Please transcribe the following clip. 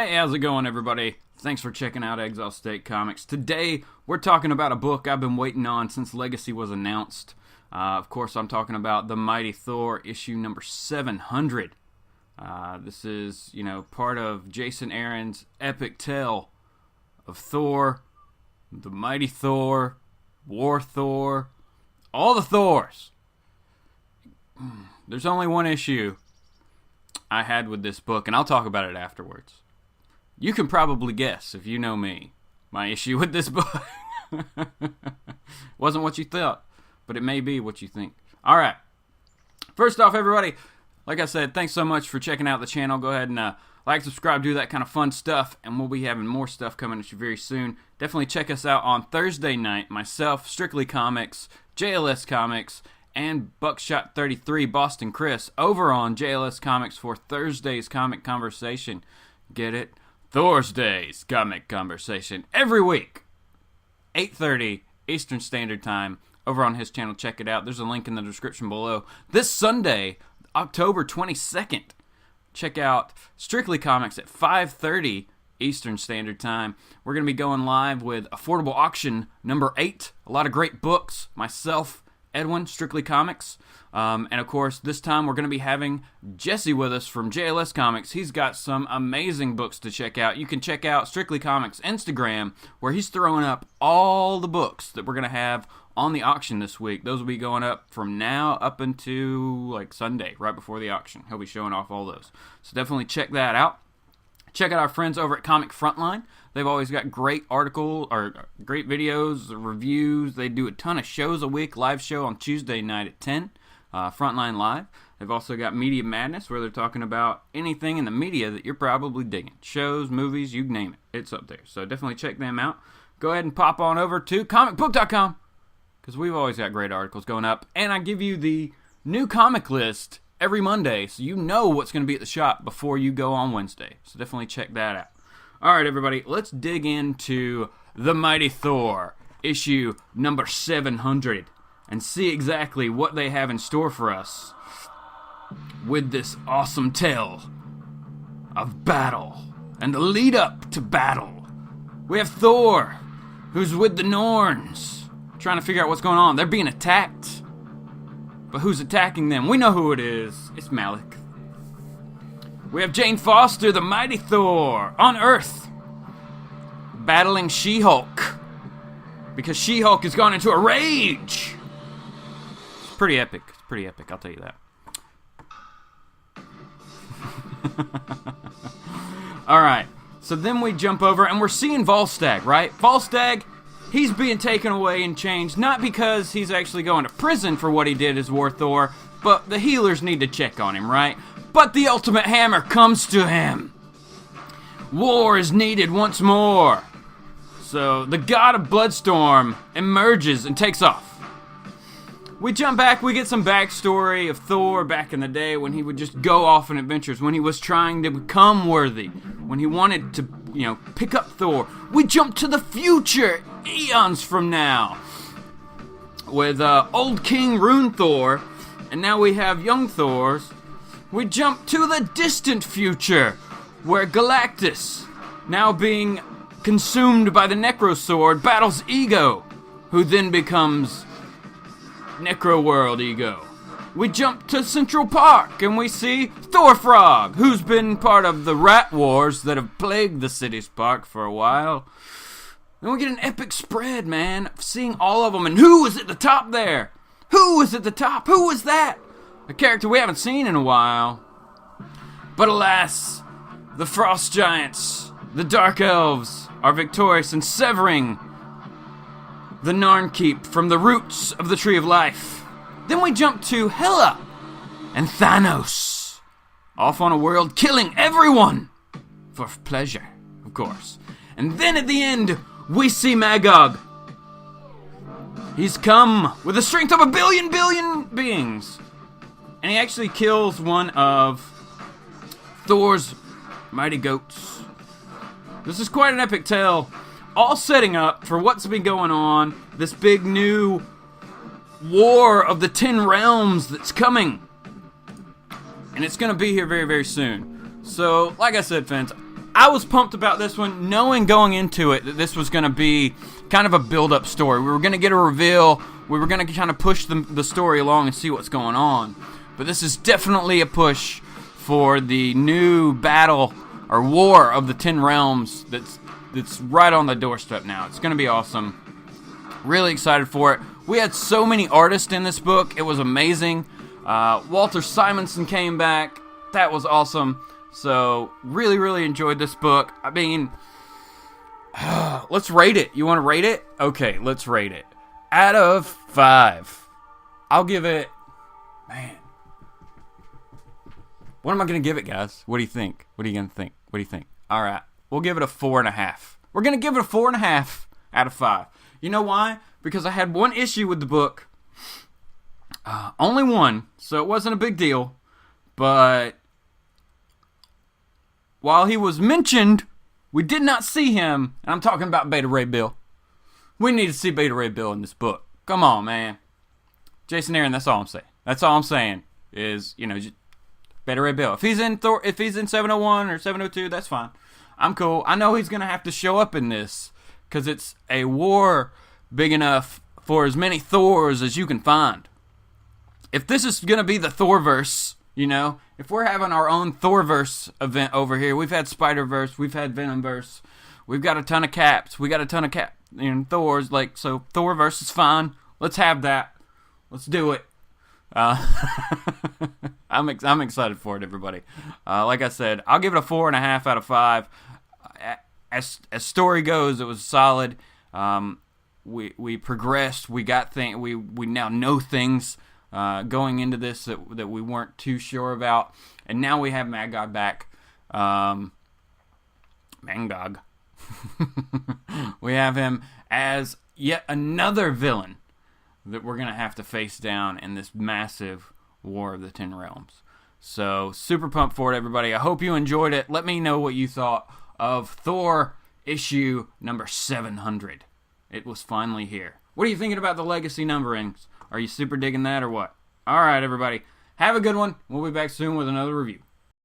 Hey, how's it going, everybody? Thanks for checking out Exilestate Comics. Today, we're talking about a book I've been waiting on since Legacy was announced. Of course, I'm talking about The Mighty Thor, issue number 700. This is, part of Jason Aaron's epic tale of Thor, the Mighty Thor, War Thor, all the Thors. There's only one issue I had with this book, and I'll talk about it afterwards. You can probably guess, if you know me, my issue with this book. Wasn't what you thought, but it may be what you think. Alright, first off, everybody, like I said, thanks so much for checking out the channel. Go ahead and like, subscribe, do that kind of fun stuff, and we'll be having more stuff coming at you very soon. Definitely check us out on Thursday night, myself, Strictly Comics, JLS Comics, and Buckshot 33, Boston Chris, over on JLS Comics for Thursday's Comic Conversation. Get it? Thursday's Comic Conversation every week, 8:30 Eastern Standard Time, over on his channel. Check it out. There's a link in the description below. This Sunday, October 22nd, check out Strictly Comics at 5:30 Eastern Standard Time. We're going to be going live with Affordable Auction number 8. A lot of great books. Myself, Edwin, Strictly Comics. And of course, this time we're going to be having Jesse with us from JLS Comics. He's got some amazing books to check out. You can check out Strictly Comics Instagram, where he's throwing up all the books that we're going to have on the auction this week. Those will be going up from now up into Sunday, right before the auction. He'll be showing off all those. So definitely check that out. Check out our friends over at ComicFrontline. They've always got great articles, or great videos, reviews. They do a ton of shows a week. Live show on Tuesday night at 10, Frontline Live. They've also got Media Madness, where they're talking about anything in the media that you're probably digging. Shows, movies, you name it. It's up there. So definitely check them out. Go ahead and pop on over to comicbook.com, because we've always got great articles going up. And I give you the new comic list every Monday, so you know what's going to be at the shop before you go on Wednesday. So definitely check that out. Alright, everybody, let's dig into The Mighty Thor, issue number 700, and see exactly what they have in store for us with this awesome tale of battle and the lead up to battle. We have Thor, who's with the Norns, trying to figure out what's going on. They're being attacked. But who's attacking them? We know who it is. It's Malik. We have Jane Foster, the Mighty Thor, on Earth, battling She-Hulk, because She-Hulk has gone into a rage. It's pretty epic. It's pretty epic, I'll tell you that. Alright, so then we jump over, and we're seeing Volstagg, right? Volstagg, he's being taken away and changed, not because he's actually going to prison for what he did as War Thor, but the healers need to check on him, right? But the ultimate hammer comes to him. War is needed once more. So the god of Bloodstorm emerges and takes off. We jump back, we get some backstory of Thor back in the day when he would just go off on adventures, when he was trying to become worthy, when he wanted to, pick up Thor. We jump to the future, eons from now, with old King Rune Thor, and now we have young Thors. We jump to the distant future, where Galactus, now being consumed by the Necrosword, battles Ego, who then becomes Necroworld Ego. We jump to Central Park, and we see Thorfrog, who's been part of the rat wars that have plagued the city's park for a while. Then we get an epic spread, man, of seeing all of them, and who was at the top there? Who was at the top? Who was that? A character we haven't seen in a while. But alas, the Frost Giants, the Dark Elves, are victorious in severing the Narnkeep from the roots of the Tree of Life. Then we jump to Hela and Thanos, off on a world killing everyone for pleasure, of course. And then at the end, we see Magog. He's come with the strength of a billion beings. And he actually kills one of Thor's mighty goats. This is quite an epic tale, all setting up for what's been going on, this big new war of the 10 realms that's coming. And it's going to be here very, very soon. So, like I said, fans, I was pumped about this one, knowing going into it that this was going to be kind of a build-up story. We were going to get a reveal. We were going to kind of push the story along and see what's going on. But this is definitely a push for the new battle or war of the 10 realms that's right on the doorstep now. It's going to be awesome. Really excited for it. We had so many artists in this book. It was amazing. Walter Simonson came back. That was awesome. So, really, really enjoyed this book. I mean, let's rate it. You want to rate it? Okay, let's rate it. Out of 5. I'll give it... Man. What am I going to give it, guys? What do you think? What are you going to think? What do you think? All right. We'll give it a 4.5. We're going to give it a 4.5 out of 5. You know why? Because I had one issue with the book. Only one. So it wasn't a big deal. But while he was mentioned, we did not see him. And I'm talking about Beta Ray Bill. We need to see Beta Ray Bill in this book. Come on, man. Jason Aaron, that's all I'm saying. That's all I'm saying is, you know, just Beta Ray Bill. If he's in Thor, if he's in 701 or 702, that's fine. I'm cool. I know he's going to have to show up in this because it's a war big enough for as many Thors as you can find. If this is going to be the Thorverse, you know, if we're having our own Thorverse event over here, we've had Spider-Verse, we've had Venomverse, we've got a ton of Caps, we got a ton of Thors, like, so Thorverse is fine. Let's have that. Let's do it. I'm excited for it, everybody. Like I said, I'll give it a 4.5 out of 5. As story goes, it was solid. We progressed. We got we now know things going into this that we weren't too sure about, and now we have Magog back. Mangog. We have him as yet another villain that we're gonna have to face down in this massive War of the 10 Realms. So super pumped for it, everybody. I hope you enjoyed it. Let me know what you thought of Thor issue number 700. It was finally here. What are you thinking about the legacy numberings? Are you super digging that or what? All right, everybody. Have a good one. We'll be back soon with another review.